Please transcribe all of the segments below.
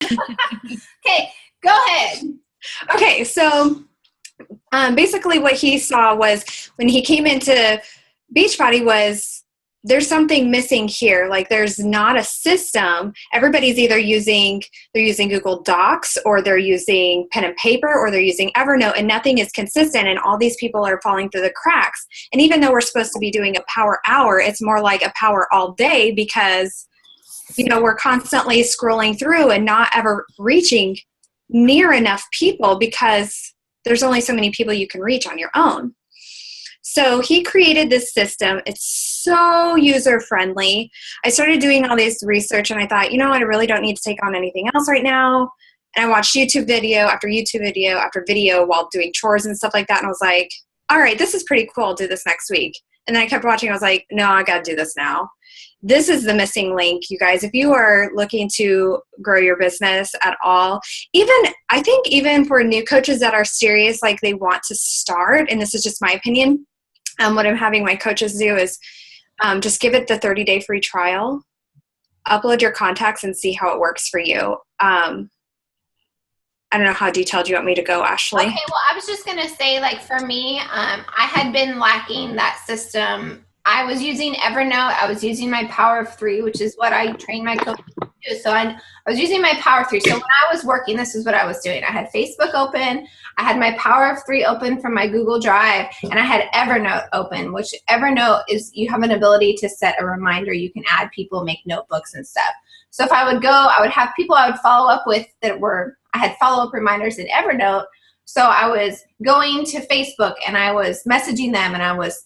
Okay, go ahead. Okay, so basically what he saw was when he came into Beachbody was there's something missing here. Like there's not a system. Everybody's either they're using Google Docs or they're using pen and paper or they're using Evernote, and nothing is consistent, and all these people are falling through the cracks. And even though we're supposed to be doing a power hour, it's more like a power all day because, we're constantly scrolling through and not ever reaching near enough people because there's only so many people you can reach on your own. So he created this system. It's so user-friendly. I started doing all this research and I thought, I really don't need to take on anything else right now. And I watched YouTube video after YouTube video after video while doing chores and stuff like that. And I was like, all right, this is pretty cool. I'll do this next week. And then I kept watching. I was like, no, I got to do this now. This is the missing link, you guys. If you are looking to grow your business at all, I think even for new coaches that are serious, like they want to start, and this is just my opinion, what I'm having my coaches do is just give it the 30-day free trial, upload your contacts, and see how it works for you. I don't know how detailed you want me to go, Ashley. Okay, well, I was just going to say, like, for me, I had been lacking that system. I was using Evernote. I was using my Power of 3, which is what I train my coaches to do. So I was using my Power of 3. So when I was working, this is what I was doing. I had Facebook open. I had my Power of 3 open from my Google Drive, and I had Evernote open, which Evernote is, you have an ability to set a reminder. You can add people, make notebooks and stuff. So if I would go, I would have people I would follow up with I had follow-up reminders in Evernote. So I was going to Facebook and I was messaging them and I was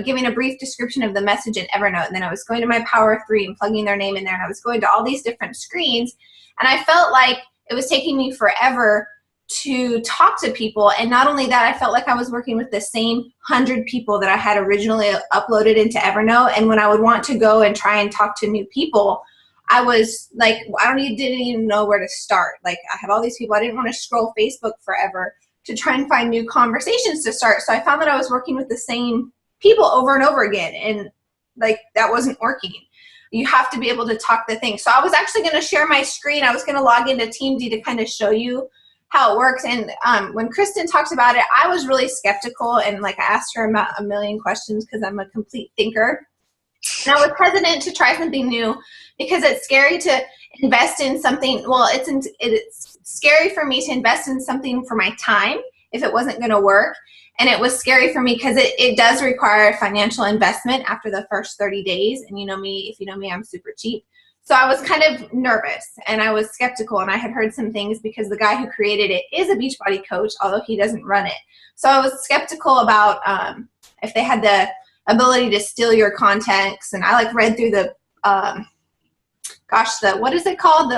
giving a brief description of the message in Evernote. And then I was going to my Power of 3 and plugging their name in there. And I was going to all these different screens. And I felt like it was taking me forever to talk to people. And not only that, I felt like I was working with the same 100 people that I had originally uploaded into Evernote. And when I would want to go and try and talk to new people, I was like, didn't even know where to start. Like, I have all these people. I didn't want to scroll Facebook forever to try and find new conversations to start. So I found that I was working with the same people over and over again. And like, that wasn't working. You have to be able to talk the thing. So I was actually going to share my screen. I was going to log into Teamzy to kind of show you how it works. And when Kristen talked about it, I was really skeptical. And like, I asked her about a million questions because I'm a complete thinker. And I was hesitant to try something new because it's scary to invest in something. Well, it's scary for me to invest in something for my time if it wasn't going to work. And it was scary for me because it does require a financial investment after the first 30 days. And if you know me, I'm super cheap. So I was kind of nervous and I was skeptical, and I had heard some things because the guy who created it is a Beachbody coach, although he doesn't run it. So I was skeptical about if they had the ability to steal your contacts. And I read through the what is it called?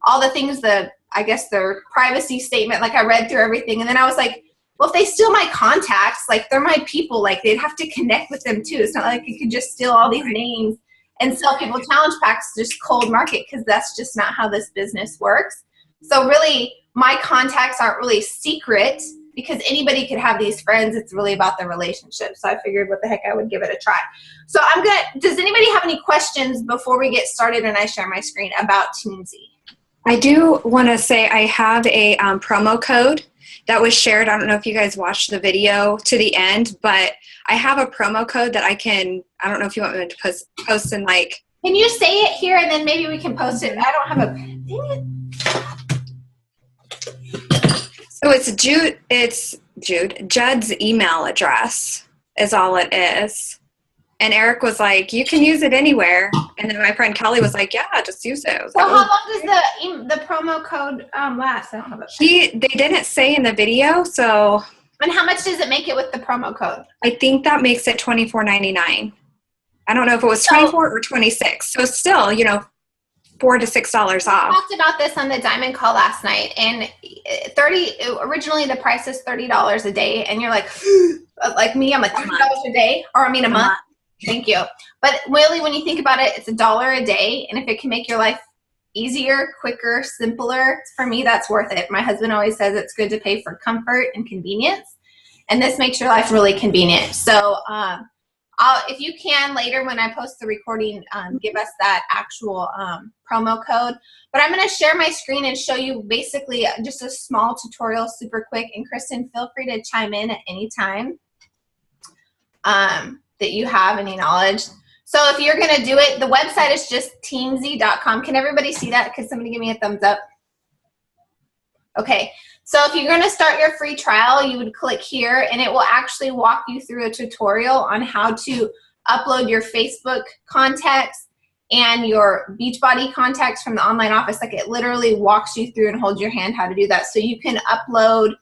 All the things, I guess their privacy statement. I read through everything. And then I was like, well, if they steal my contacts, they're my people, they'd have to connect with them too. It's not like you could just steal all these names and sell people challenge packs, just cold market, because that's just not how this business works. So really, my contacts aren't really secret because anybody could have these friends. It's really about the relationship. So I figured, what the heck, I would give it a try. So does anybody have any questions before we get started and I share my screen about Teamzy? I do want to say I have a promo code that was shared. I don't know if you guys watched the video to the end, but I have a promo code that I don't know if you want me to post in Can you say it here and then maybe we can post it? I don't have So it's Judd's email address is all it is. And Eric was like, you can use it anywhere. And then my friend Kelly was like, yeah, just use it. So how long does the promo code last? I don't have it. They didn't say in the video, so. And how much does it make it with the promo code? I think that makes it $24.99. I don't know if it was 24 or 26. So still, $4 to $6 off. We talked about this on the Diamond Call last night, and originally the price is $30 a day, and you're like me, I'm like $30 a day, or a month. Thank you. But really, when you think about it, it's $1 a day, and if it can make your life easier, quicker, simpler, for me, that's worth it. My husband always says it's good to pay for comfort and convenience, and this makes your life really convenient. So if you can later when I post the recording, give us that actual promo code. But I'm going to share my screen and show you basically just a small tutorial, super quick. And Kristen, feel free to chime in at any time that you have any knowledge. So if you're going to do it, the website is just teamzy.com. Can everybody see that? Could somebody give me a thumbs up? Okay. So if you're going to start your free trial, you would click here and it will actually walk you through a tutorial on how to upload your Facebook contacts and your Beachbody contacts from the online office. Like it literally walks you through and holds your hand how to do that. So you can upload,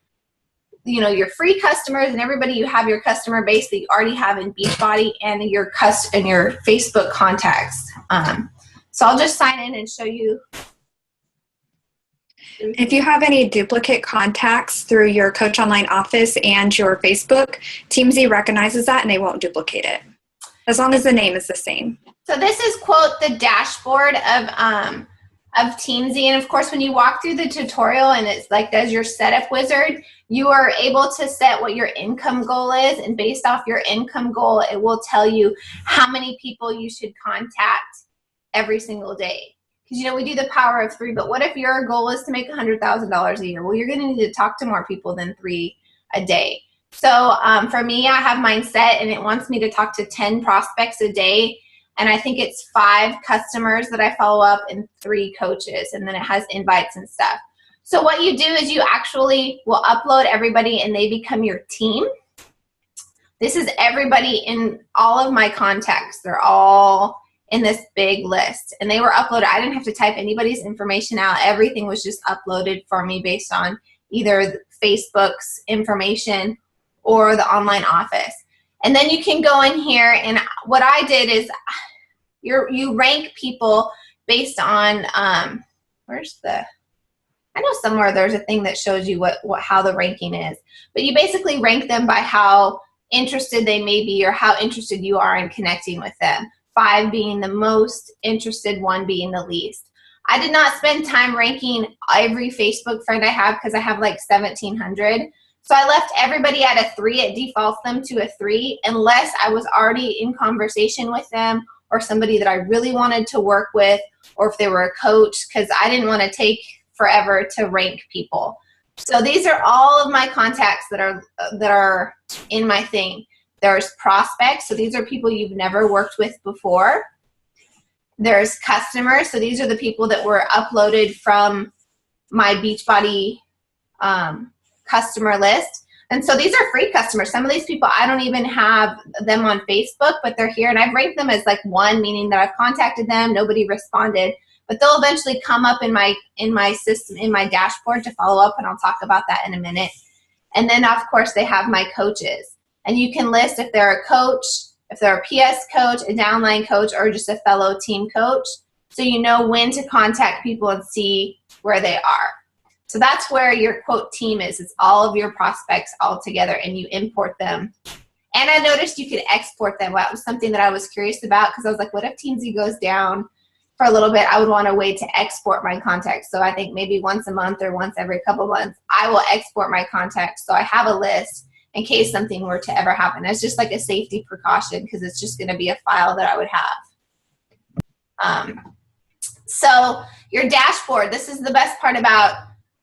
you know, your free customers and everybody you have your customer base that you already have in Beachbody and your Facebook contacts. So I'll just sign in and show you. If you have any duplicate contacts through your Coach Online office and your Facebook, Teamzy recognizes that and they won't duplicate it, as long as the name is the same. So this is, quote, the dashboard of Teamzy. And of course, when you walk through the tutorial and it's like does your setup wizard, you are able to set what your income goal is. And based off your income goal, it will tell you how many people you should contact every single day. Because, you know, we do the power of 3, but what if your goal is to make $100,000 a year? Well, you're going to need to talk to more people than 3 a day. So for me, I have mine set and it wants me to talk to 10 prospects a day. And I think it's 5 customers that I follow up and 3 coaches. And then it has invites and stuff. So what you do is you actually will upload everybody and they become your team. This is everybody in all of my contacts. They're all in this big list and they were uploaded. I didn't have to type anybody's information out. Everything was just uploaded for me based on either Facebook's information or the online office. And then you can go in here and what I did is you rank people based on, I know somewhere there's a thing that shows you how the ranking is, but you basically rank them by how interested they may be or how interested you are in connecting with them. 5 being the most interested, 1 being the least. I did not spend time ranking every Facebook friend I have because I have like 1,700. So I left everybody at a 3. It defaults them to a 3 unless I was already in conversation with them or somebody that I really wanted to work with or if they were a coach, because I didn't want to take forever to rank people. So these are all of my contacts that are in my thing. There's prospects, so these are people you've never worked with before. There's customers, so these are the people that were uploaded from my Beachbody customer list. And so these are free customers. Some of these people, I don't even have them on Facebook, but they're here. And I've ranked them as like 1, meaning that I've contacted them, nobody responded. But they'll eventually come up in my system, in my dashboard to follow up, and I'll talk about that in a minute. And then, of course, they have my coaches. And you can list if they're a coach, if they're a PS coach, a downline coach, or just a fellow team coach. So you know when to contact people and see where they are. So that's where your, quote, team is. It's all of your prospects all together, and you import them. And I noticed you could export them. Well, that was something that I was curious about because I was like, what if Teamzy goes down for a little bit? I would want a way to export my contacts. So I think maybe once a month or once every couple months, I will export my contacts. So I have a list in case something were to ever happen. It's just like a safety precaution because it's just going to be a file that I would have. So your dashboard, this is the best part about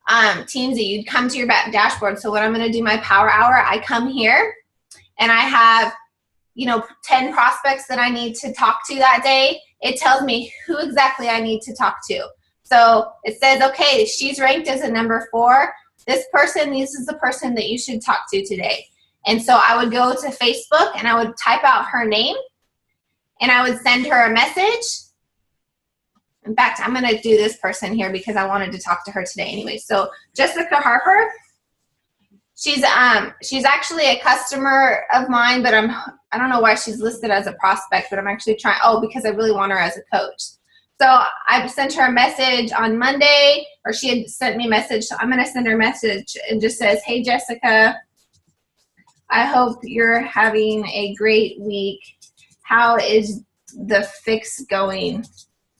Teamzy. You'd come to your dashboard. So when I'm going to do my power hour, I come here and I have, 10 prospects that I need to talk to that day. It tells me who exactly I need to talk to. So it says, okay, she's ranked as a number 4. This is the person that you should talk to today. And so I would go to Facebook and I would type out her name and I would send her a message. In fact, I'm going to do this person here because I wanted to talk to her today anyway. So Jessica Harper, she's actually a customer of mine, but I don't know why she's listed as a prospect, but I'm actually because I really want her as a coach. So I sent her a message on Monday, or she had sent me a message. So I'm going to send her a message and just says, hey, Jessica, I hope you're having a great week. How is the fix going?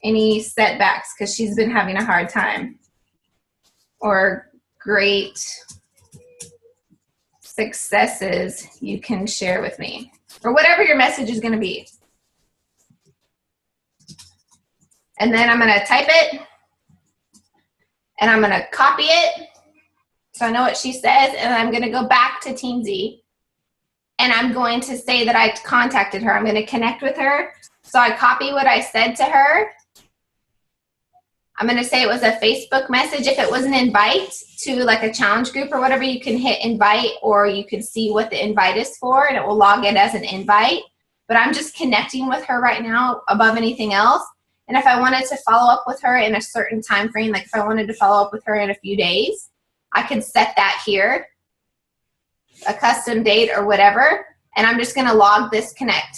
Any setbacks? Because she's been having a hard time. Or great successes you can share with me. or whatever your message is going to be. And then I'm going to type it, and I'm going to copy it so I know what she says, and I'm going to go back to Teamzy, and I'm going to say that I contacted her. I'm going to connect with her. So I copy what I said to her. I'm going to say it was a Facebook message. If it was an invite to like a challenge group or whatever, you can hit invite, or you can see what the invite is for, and it will log it as an invite. But I'm just connecting with her right now above anything else. And if I wanted to follow up with her in a certain time frame, like if I wanted to follow up with her in a few days, I could set that here, a custom date or whatever, and I'm just going to log this connect.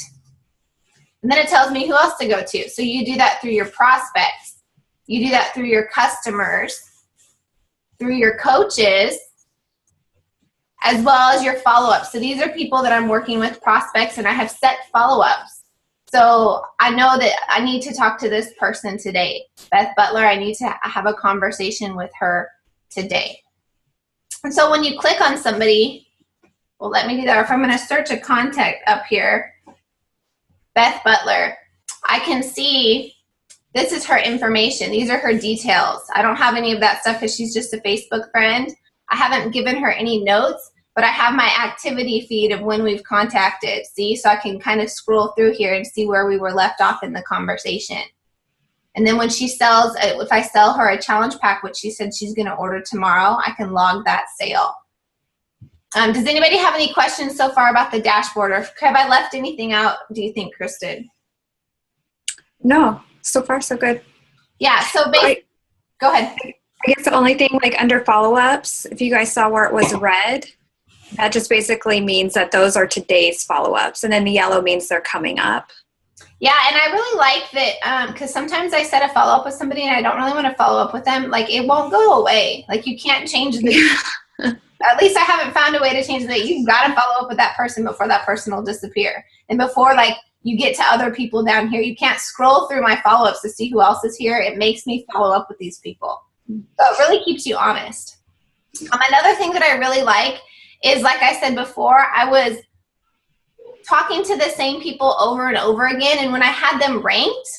And then it tells me who else to go to. So you do that through your prospects. You do that through your customers, through your coaches, as well as your follow-ups. So these are people that I'm working with, prospects, and I have set follow-ups. So I know that I need to talk to this person today. Beth Butler, I need to have a conversation with her today. And so when you click on somebody, well, let me do that. Or if I'm going to search a contact up here, Beth Butler, I can see this is her information. These are her details. I don't have any of that stuff because she's just a Facebook friend. I haven't given her any notes, but I have my activity feed of when we've contacted. See, so I can kind of scroll through here and see where we were left off in the conversation. And then when she sells, if I sell her a challenge pack, which she said she's going to order tomorrow, I can log that sale. Does anybody have any questions so far about the dashboard, or have I left anything out, do you think, Kristen? No, so far so good. Yeah, so basically, go ahead. I guess the only thing, like under follow-ups, if you guys saw where it was red, that just basically means that those are today's follow-ups, and then the yellow means they're coming up. Yeah, and I really like that because sometimes I set a follow-up with somebody and I don't really want to follow up with them. Like, it won't go away. Like, you can't change the at least I haven't found a way to change that. You've got to follow up with that person before that person will disappear. And before, like, you get to other people down here, you can't scroll through my follow-ups to see who else is here. It makes me follow up with these people. So it really keeps you honest. Another thing that I really like is, like I said before, I was talking to the same people over and over again, and when I had them ranked,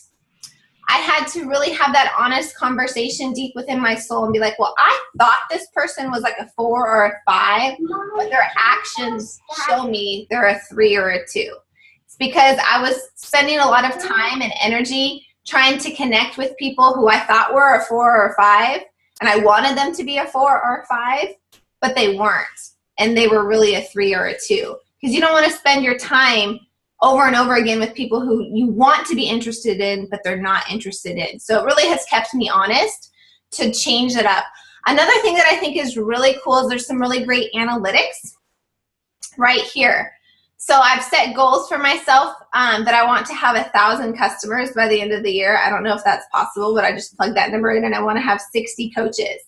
I had to really have that honest conversation deep within my soul and be like, well, I thought this person was like a 4 or a 5, but their actions show me they're a 3 or a 2. It's because I was spending a lot of time and energy trying to connect with people who I thought were a 4 or a 5, and I wanted them to be a 4 or a 5, but they weren't, and they were really a 3 or a 2. Because you don't want to spend your time over and over again with people who you want to be interested in, but they're not interested in. So it really has kept me honest to change it up. Another thing that I think is really cool is there's some really great analytics right here. So I've set goals for myself that I want to have 1,000 customers by the end of the year. I don't know if that's possible, but I just plugged that number in, and I want to have 60 coaches.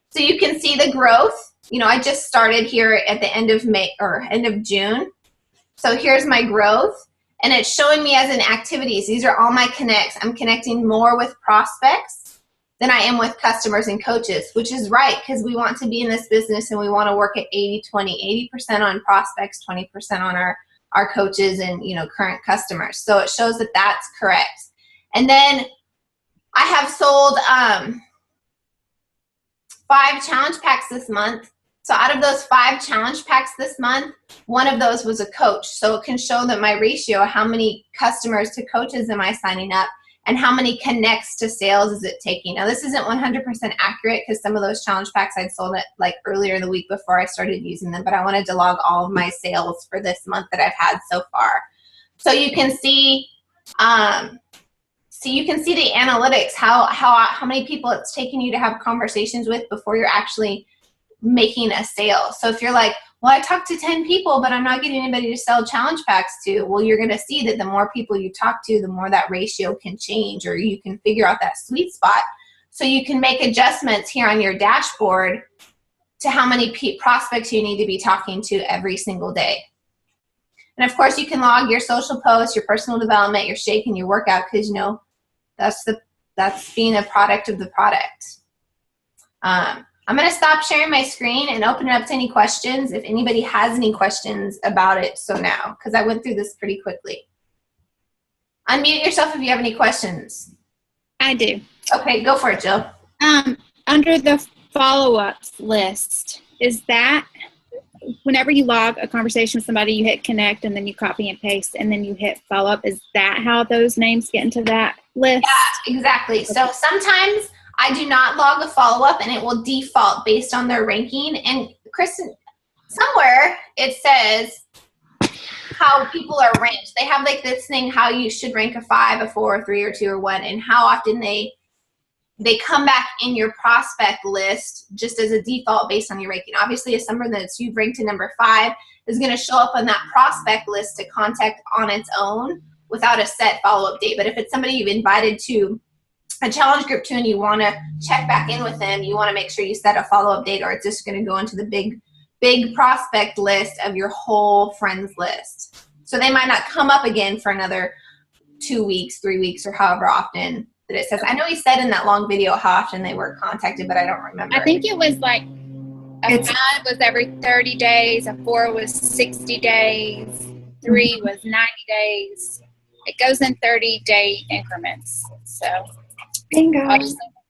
So you can see the growth. You know, I just started here at the end of May or end of June. So here's my growth, and it's showing me as in activities. These are all my connects. I'm connecting more with prospects than I am with customers and coaches, which is right, because we want to be in this business and we want to work at 80-20, 80% on prospects, 20% on our coaches and, you know, current customers. So it shows that that's correct. And then I have sold 5 challenge packs this month. So out of those 5 challenge packs this month, one of those was a coach. So it can show that my ratio, how many customers to coaches am I signing up, and how many connects to sales is it taking. Now this isn't 100% accurate because some of those challenge packs I'd sold it like earlier in the week before I started using them, but I wanted to log all of my sales for this month that I've had so far. So you can see, the analytics, how many people it's taking you to have conversations with before you're actually making a sale. So if you're like, well, I talked to 10 people, but I'm not getting anybody to sell challenge packs to, well, you're going to see that the more people you talk to, the more that ratio can change, or you can figure out that sweet spot. So you can make adjustments here on your dashboard to how many prospects you need to be talking to every single day. And of course, you can log your social posts, your personal development, your shake, and your workout, because, you know, that's being a product of the product. I'm going to stop sharing my screen and open it up to any questions if anybody has any questions about it. So now, because I went through this pretty quickly. Unmute yourself if you have any questions. I do. Okay, go for it, Jill. Under the follow-ups list, is that whenever you log a conversation with somebody, you hit connect and then you copy and paste and then you hit follow-up? Is that how those names get into that list? Yeah, exactly. So sometimes I do not log a follow-up and it will default based on their ranking. And Kristen, somewhere it says how people are ranked. They have like this thing how you should rank a 5, a 4, a 3, or 2, or 1, and how often they come back in your prospect list just as a default based on your ranking. Obviously, if someone that's you've ranked to number 5 is going to show up on that prospect list to contact on its own without a set follow-up date. But if it's somebody you've invited to a challenge group to and you want to check back in with them, you want to make sure you set a follow-up date, or it's just going to go into the big prospect list of your whole friends list. So they might not come up again for another 2 weeks, 3 weeks, or however often that it says. I know he said in that long video how often they were contacted, but I don't remember. I think it was like a 5 was every 30 days, a 4 was 60 days, 3 was 90 days. It goes in 30-day increments. So bingo.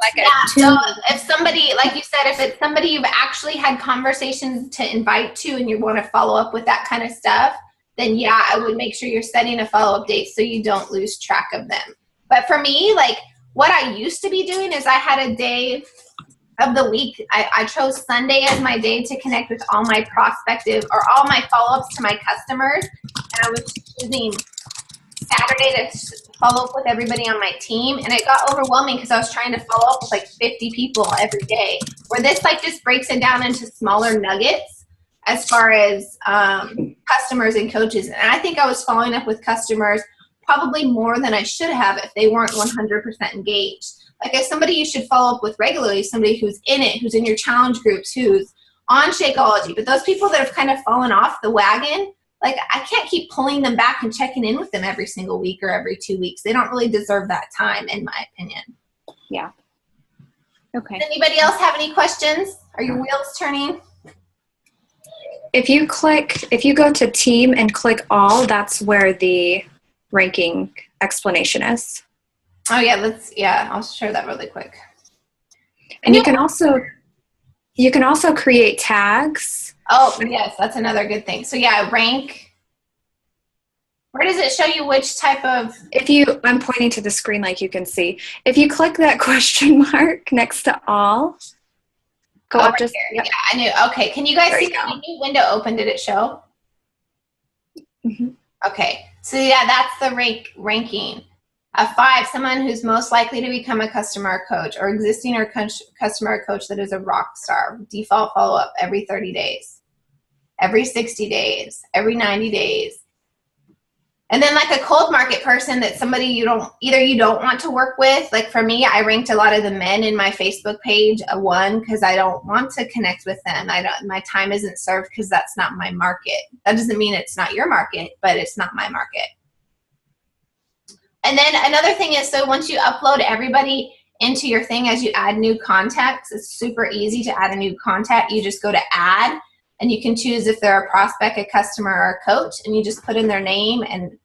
Like yeah, so if somebody, like you said, if it's somebody you've actually had conversations to invite to and you want to follow up with that kind of stuff, then yeah, I would make sure you're setting a follow-up date so you don't lose track of them. But for me, like what I used to be doing is I had a day of the week. I chose Sunday as my day to connect with all my prospective or all my follow-ups to my customers. And I was choosing Saturday to follow up with everybody on my team, and it got overwhelming because I was trying to follow up with like 50 people every day, where this like just breaks it down into smaller nuggets as far as customers and coaches. And I think I was following up with customers probably more than I should have if they weren't 100% engaged. Like if somebody you should follow up with regularly, somebody who's in it, who's in your challenge groups, who's on Shakeology. But those people that have kind of fallen off the wagon, like I can't keep pulling them back and checking in with them every single week or every 2 weeks. They don't really deserve that time, in my opinion. Yeah. Okay. Does anybody else have any questions? Are your wheels turning? If you go to team and click all, that's where the ranking explanation is. Oh yeah, I'll share that really quick. And you can also create tags. Oh yes, that's another good thing. So yeah, rank. Where does it show you which type of? I'm pointing to the screen like you can see. If you click that question mark next to all, go up right just. Yep. Yeah, I knew. Okay, can you guys see the new window open? Did it show? Mm-hmm. Okay, so yeah, that's the ranking. A 5, someone who's most likely to become a customer or coach, or existing or customer or coach that is a rock star. Default follow-up every 30 days, every 60 days, every 90 days. And then like a cold market person that somebody you don't want to work with. Like for me, I ranked a lot of the men in my Facebook page a 1 because I don't want to connect with them. My time isn't served because that's not my market. That doesn't mean it's not your market, but it's not my market. And then another thing is, so once you upload everybody into your thing, as you add new contacts, it's super easy to add a new contact. You just go to add, and you can choose if they're a prospect, a customer, or a coach, and you just put in their name and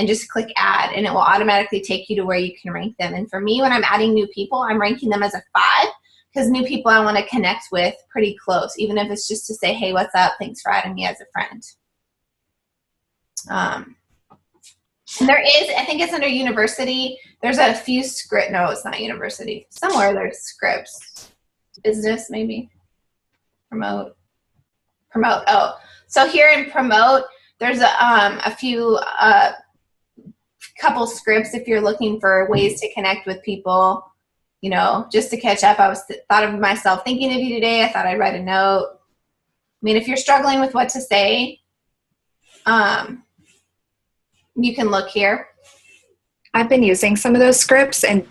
just click add, and it will automatically take you to where you can rank them. And for me, when I'm adding new people, I'm ranking them as a 5 because new people I want to connect with pretty close, even if it's just to say, hey, what's up? Thanks for adding me as a friend. And there is, I think it's under university, there's a few script, no, it's not university. Somewhere there's scripts. Business, maybe. Promote. Oh, so here in promote, there's a few, couple scripts if you're looking for ways to connect with people, you know, just to catch up. I thought of myself thinking of you today. I thought I'd write a note. I mean, if you're struggling with what to say, you can look here. I've been using some of those scripts and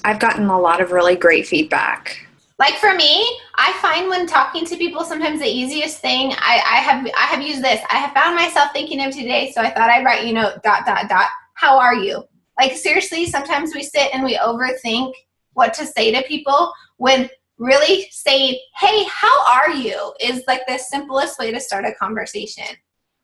I've gotten a lot of really great feedback. Like for me, I find when talking to people, sometimes the easiest thing, I have used this. I have found myself thinking of today, so I thought I'd write, you know, ... How are you? Like seriously, sometimes we sit and we overthink what to say to people when really saying, hey, how are you, is like the simplest way to start a conversation.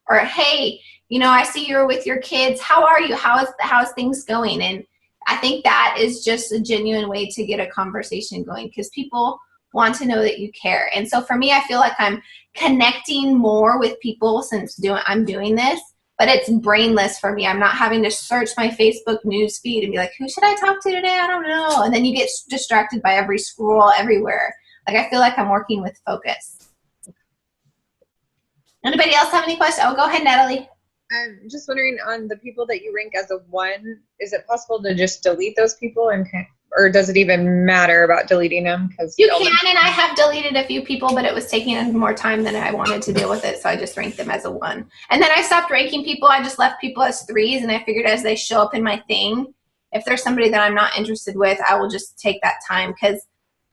Or, hey, I see you're with your kids. How are you? How's things going? And I think that is just a genuine way to get a conversation going, because people want to know that you care. And so for me, I feel like I'm connecting more with people since I'm doing this, but it's brainless for me. I'm not having to search my Facebook news feed and be like, who should I talk to today? I don't know. And then you get distracted by every scroll everywhere. Like, I feel like I'm working with focus. Anybody else have any questions? Oh, go ahead, Natalie. I'm just wondering, on the people that you rank as a 1, is it possible to just delete those people, or does it even matter about deleting them? Because you can, and I have deleted a few people, but it was taking more time than I wanted to deal with it, so I just ranked them as a 1. And then I stopped ranking people. I just left people as 3s, and I figured as they show up in my thing, if there's somebody that I'm not interested with, I will just take that time, because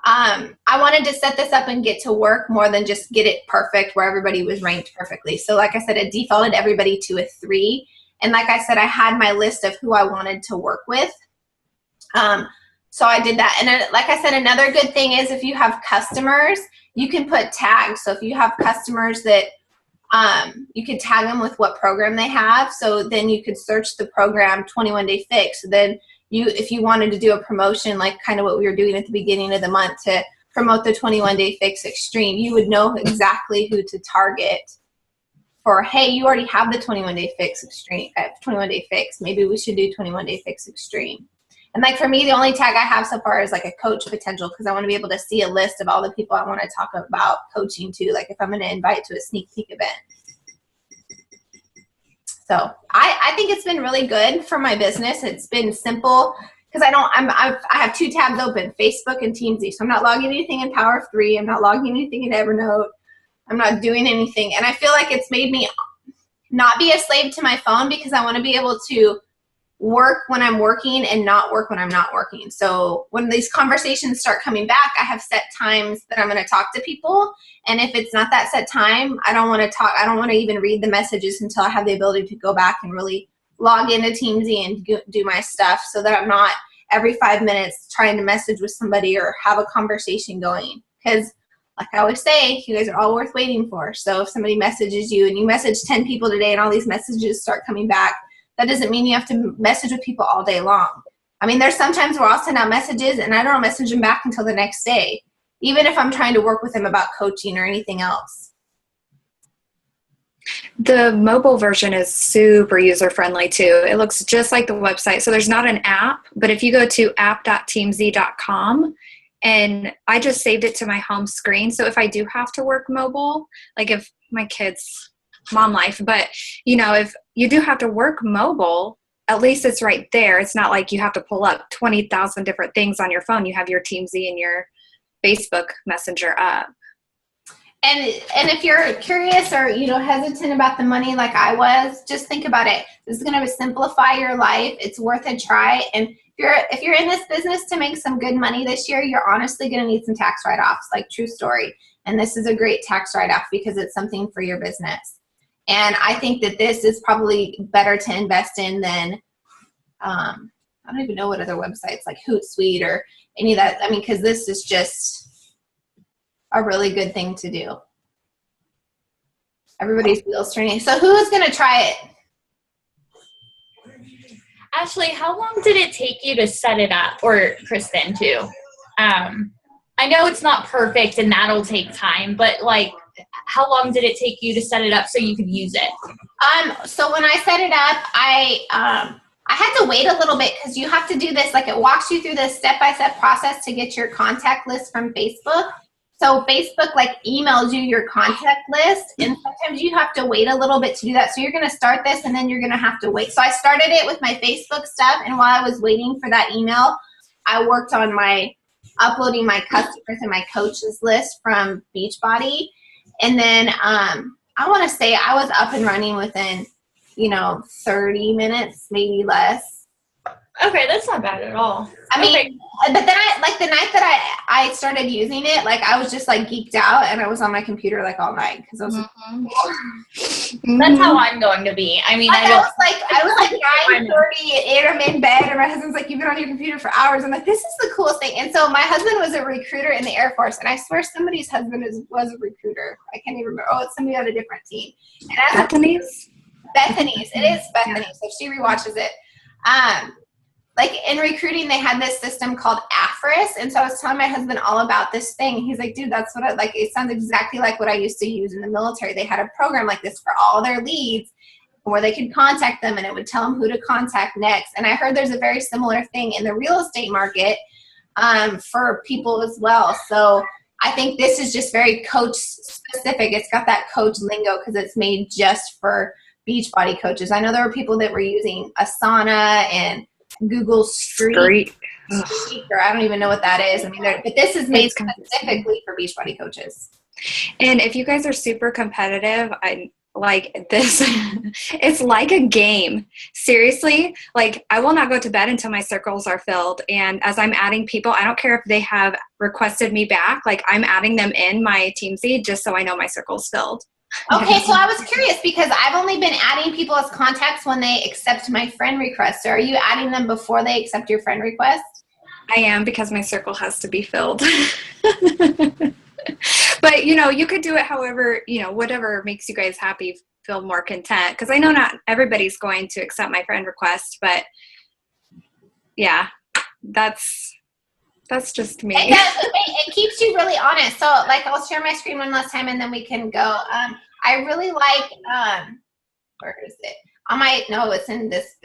I wanted to set this up and get to work more than just get it perfect where everybody was ranked perfectly. So like I said, it defaulted everybody to a 3. And like I said, I had my list of who I wanted to work with. So I did that. And like I said, another good thing is if you have customers, you can put tags. So if you have customers that you could tag them with what program they have. So then you could search the program 21 Day Fix. So then if you wanted to do a promotion, like kind of what we were doing at the beginning of the month to promote the 21 Day Fix Extreme, you would know exactly who to target for, hey, you already have the 21 Day Fix Extreme, 21 Day Fix. Maybe we should do 21 Day Fix Extreme. And like for me, the only tag I have so far is like a coach potential, because I want to be able to see a list of all the people I want to talk about coaching to, like if I'm going to invite to a sneak peek event. So I think it's been really good for my business. It's been simple because I have 2 tabs open, Facebook and Teamzy. So I'm not logging anything in Power of 3. I'm not logging anything in Evernote. I'm not doing anything. And I feel like it's made me not be a slave to my phone, because I want to be able to work when I'm working and not work when I'm not working. So when these conversations start coming back, I have set times that I'm going to talk to people. And if it's not that set time, I don't want to talk. I don't want to even read the messages until I have the ability to go back and really log into Teamzy and do my stuff, so that I'm not every 5 minutes trying to message with somebody or have a conversation going. Because like I always say, you guys are all worth waiting for. So if somebody messages you and you message 10 people today and all these messages start coming back, that doesn't mean you have to message with people all day long. I mean, there's sometimes where I'll send out messages and I don't message them back until the next day, even if I'm trying to work with them about coaching or anything else. The mobile version is super user-friendly too. It looks just like the website. So there's not an app, but if you go to app.teamzy.com, and I just saved it to my home screen. So if I do have to work mobile, like if my kids, mom life, but if you do have to work mobile, at least it's right there. It's not like you have to pull up 20,000 different things on your phone. You have your Teamzy and your Facebook Messenger up. And if you're curious or hesitant about the money like I was, just think about it. This is going to simplify your life. It's worth a try. And if you're in this business to make some good money this year, you're honestly going to need some tax write-offs, like true story. And this is a great tax write-off because it's something for your business. And I think that this is probably better to invest in than, I don't even know what other websites like Hootsuite or any of that. I mean, because this is just a really good thing to do. Everybody's wheels turning. So who is going to try it? Ashley, how long did it take you to set it up, or Kristen too? I know it's not perfect and that'll take time, but like, how long did it take you to set it up so you could use it? So when I set it up, I had to wait a little bit because you have to do this, like it walks you through this step-by-step process to get your contact list from Facebook. So Facebook like emails you your contact list, and sometimes you have to wait a little bit to do that. So you're going to start this and then you're going to have to wait. So I started it with my Facebook stuff, and while I was waiting for that email, I worked on uploading my customers and my coaches list from Beachbody. And then I want to say I was up and running within, 30 minutes, maybe less. Okay, that's not bad at all. I mean, but then the night that I started using it, like I was just like geeked out and I was on my computer like all night because I was That's how I'm going to be. I mean, I was like 9:30 and I'm in bed and my husband's like, you've been on your computer for hours. I'm like, this is the coolest thing. And so my husband was a recruiter in the Air Force, and I swear somebody's husband was a recruiter. I can't even remember. Oh, it's somebody on a different team. And Bethany's? Bethany's. It is Bethany's. So she rewatches it. Like in recruiting, they had this system called AFRIS. And so I was telling my husband all about this thing. He's like, dude, that's what it sounds exactly like what I used to use in the military. They had a program like this for all their leads where they could contact them and it would tell them who to contact next. And I heard there's a very similar thing in the real estate market for people as well. So I think this is just very coach specific. It's got that coach lingo because it's made just for Beachbody coaches. I know there were people that were using Asana and Google Street, or I don't even know what that is. I mean, but this is made specifically for Beachbody coaches. And if you guys are super competitive, I like this. It's like a game. Seriously, like I will not go to bed until my circles are filled. And as I'm adding people, I don't care if they have requested me back. Like I'm adding them in my Teamzy just so I know my circle's filled. Okay, so I was curious because I've only been adding people as contacts when they accept my friend request. So are you adding them before they accept your friend request? I am, because my circle has to be filled. But, you could do it however, whatever makes you guys happy, feel more content. Because I know not everybody's going to accept my friend request, but yeah, that's just me. It keeps you really honest. So, like, I'll share my screen one last time, and then we can go. I really like. Where is it? It's in this.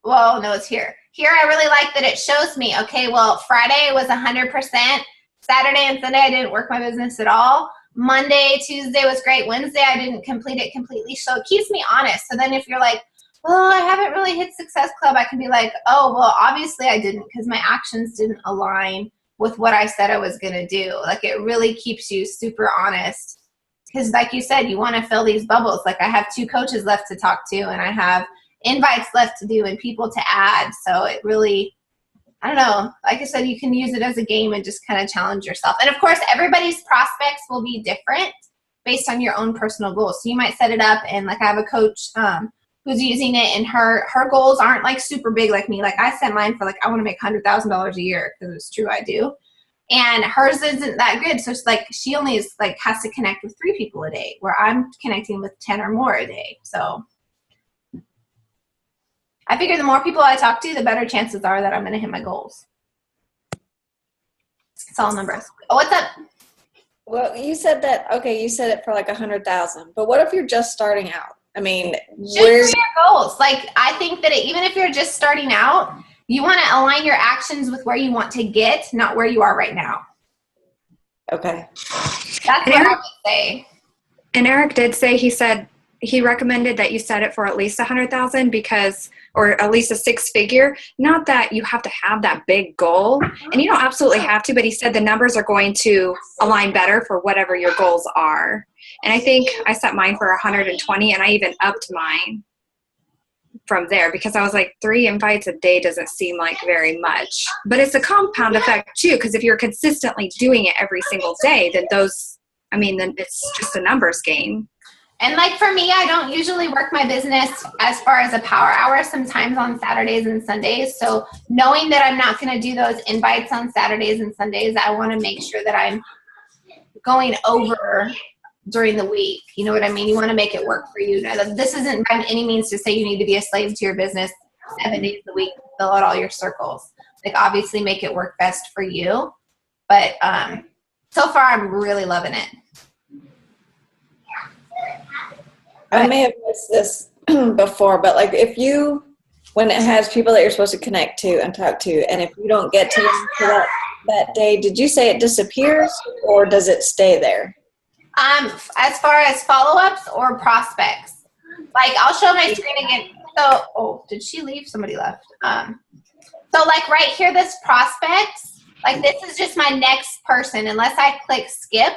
Well, no, it's here. Here, I really like that it shows me. Okay, well, Friday was 100%. Saturday and Sunday, I didn't work my business at all. Monday, Tuesday was great. Wednesday, I didn't complete it completely. So it keeps me honest. So then, if you're like, well, I haven't really hit Success Club, I can be like, oh, well, obviously I didn't because my actions didn't align with what I said I was going to do. Like, it really keeps you super honest because, like you said, you want to fill these bubbles. Like, I have 2 coaches left to talk to, and I have invites left to do and people to add. So it really, I don't know, like I said, you can use it as a game and just kind of challenge yourself. And, of course, everybody's prospects will be different based on your own personal goals. So you might set it up, and, like, I have a coach who's using it, and her goals aren't like super big like me. Like I set mine for like, I want to make $100,000 a year because it's true, I do. And hers isn't that good. So it's like, she only is like, has to connect with 3 people a day where I'm connecting with 10 or more a day. So I figure the more people I talk to, the better chances are that I'm going to hit my goals. It's all numbers. Oh, what's up? Well, you said that, okay, you said it for like 100,000, but what if you're just starting out? I mean, shoot for your goals. Like, I think that even if you're just starting out, you want to align your actions with where you want to get, not where you are right now. Okay. That's what I would say. And Eric did say, he said he recommended that you set it for at least 100,000 because, or at least a 6-figure. Not that you have to have that big goal, and you don't absolutely have to, but he said the numbers are going to align better for whatever your goals are. And I think I set mine for 120, and I even upped mine from there because I was like, 3 invites a day doesn't seem like very much. But it's a compound effect too, because if you're consistently doing it every single day, then then it's just a numbers game. And like for me, I don't usually work my business as far as a power hour, sometimes on Saturdays and Sundays. So knowing that I'm not going to do those invites on Saturdays and Sundays, I want to make sure that I'm going over during the week. You know what I mean? You want to make it work for you. Now, this isn't by any means to say you need to be a slave to your business 7 days a week to fill out all your circles. Like, obviously make it work best for you. But so far, I'm really loving it. I may have missed this before, but like when it has people that you're supposed to connect to and talk to, and if you don't get to them for that day, did you say it disappears or does it stay there? As far as follow-ups or prospects, like I'll show my screen again. So, oh, did she leave? Somebody left. So like right here, this prospects, like this is just my next person. Unless I click skip,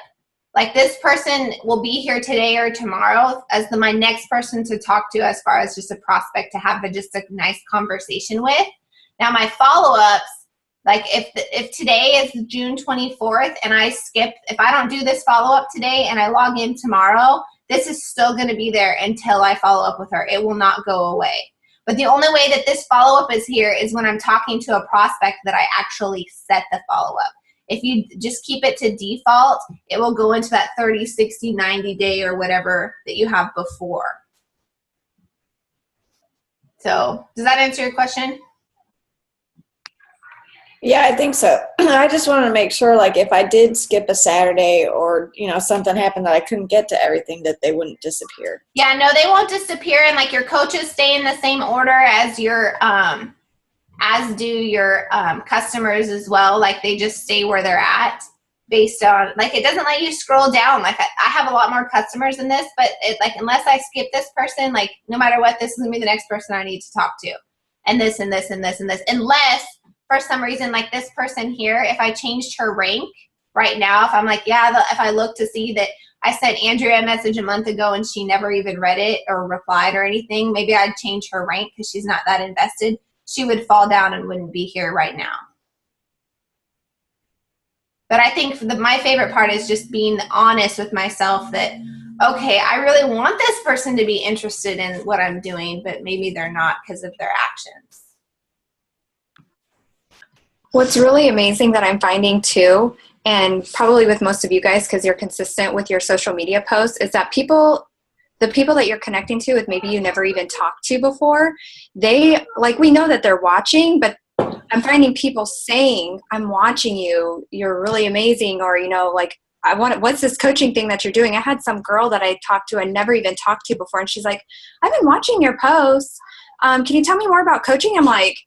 like this person will be here today or tomorrow as my next person to talk to as far as just a prospect to have just a nice conversation with. Now my follow-ups, like if today is June 24th and if I don't do this follow-up today and I log in tomorrow, this is still going to be there until I follow up with her. It will not go away. But the only way that this follow-up is here is when I'm talking to a prospect that I actually set the follow-up. If you just keep it to default, it will go into that 30, 60, 90 day or whatever that you have before. So does that answer your question? Yeah, I think so. I just wanted to make sure, like, if I did skip a Saturday or, you know, something happened that I couldn't get to everything, that they wouldn't disappear. Yeah, no, they won't disappear. And like your coaches stay in the same order as your, as do your customers as well. Like they just stay where they're at based on, like, it doesn't let you scroll down. Like I have a lot more customers than this, but like, unless I skip this person, like no matter what, this is gonna be the next person I need to talk to. And this and this and this and this, unless for some reason, like this person here, if I changed her rank right now, if I'm like, if I look to see that I sent Andrea a message a month ago and she never even read it or replied or anything, maybe I'd change her rank because she's not that invested. She would fall down and wouldn't be here right now. But I think my favorite part is just being honest with myself that, okay, I really want this person to be interested in what I'm doing, but maybe they're not because of their actions. What's really amazing that I'm finding too, and probably with most of you guys because you're consistent with your social media posts, is that the people that you're connecting to with maybe you never even talked to before, they, like, we know that they're watching, but I'm finding people saying, I'm watching you, you're really amazing, or, you know, like, what's this coaching thing that you're doing? I had some girl that I talked to and never even talked to before, and she's like, I've been watching your posts. Can you tell me more about coaching? I'm like,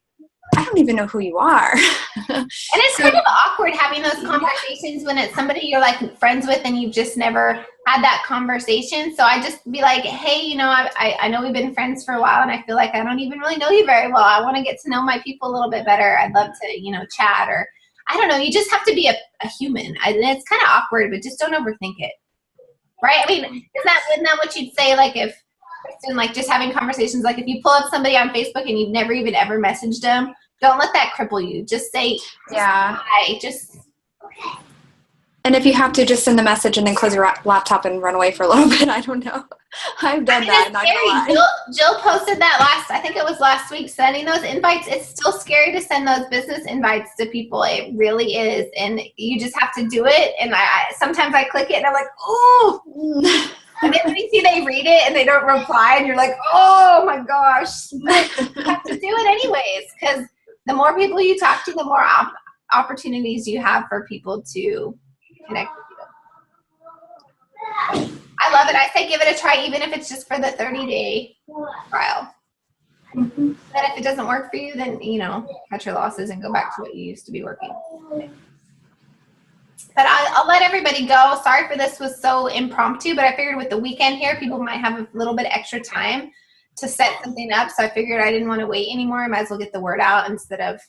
I don't even know who you are. And it's kind of awkward having those conversations when it's somebody you're like friends with and you've just never had that conversation. So I just be like, hey, you know, I know we've been friends for a while and I feel like I don't even really know you very well. I want to get to know my people a little bit better. I'd love to, you know, chat, or I don't know. You just have to be a human. And it's kind of awkward, but just don't overthink it. Right? I mean, isn't that what you'd say? Like if, like just having conversations, like if you pull up somebody on Facebook and you've never even ever messaged them, don't let that cripple you. Just say, hi, just. And if you have to, just send the message and then close your laptop and run away for a little bit. I don't know. I've done that. Not gonna lie. Jill posted that I think it was last week, sending those invites. It's still scary to send those business invites to people. It really is. And you just have to do it. And sometimes I click it and I'm like, ooh. And then when you see they read it and they don't reply and you're like, oh my gosh. But you have to do it anyways, because the more people you talk to, the more opportunities you have for people to connect with you. I love it. I say give it a try, even if it's just for the 30-day trial. Mm-hmm. Then if it doesn't work for you, then, you know, cut your losses and go back to what you used to be working. But I'll let everybody go. Sorry for this was so impromptu, but I figured with the weekend here, people might have a little bit extra time to set something up. So I figured I didn't want to wait anymore. I might as well get the word out instead of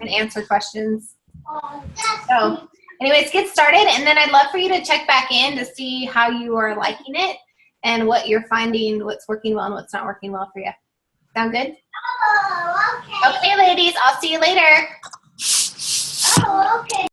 and answer questions. So anyways, get started. And then I'd love for you to check back in to see how you are liking it and what you're finding, what's working well and what's not working well for you. Sound good? Oh, okay. Okay, ladies. I'll see you later. Oh, okay.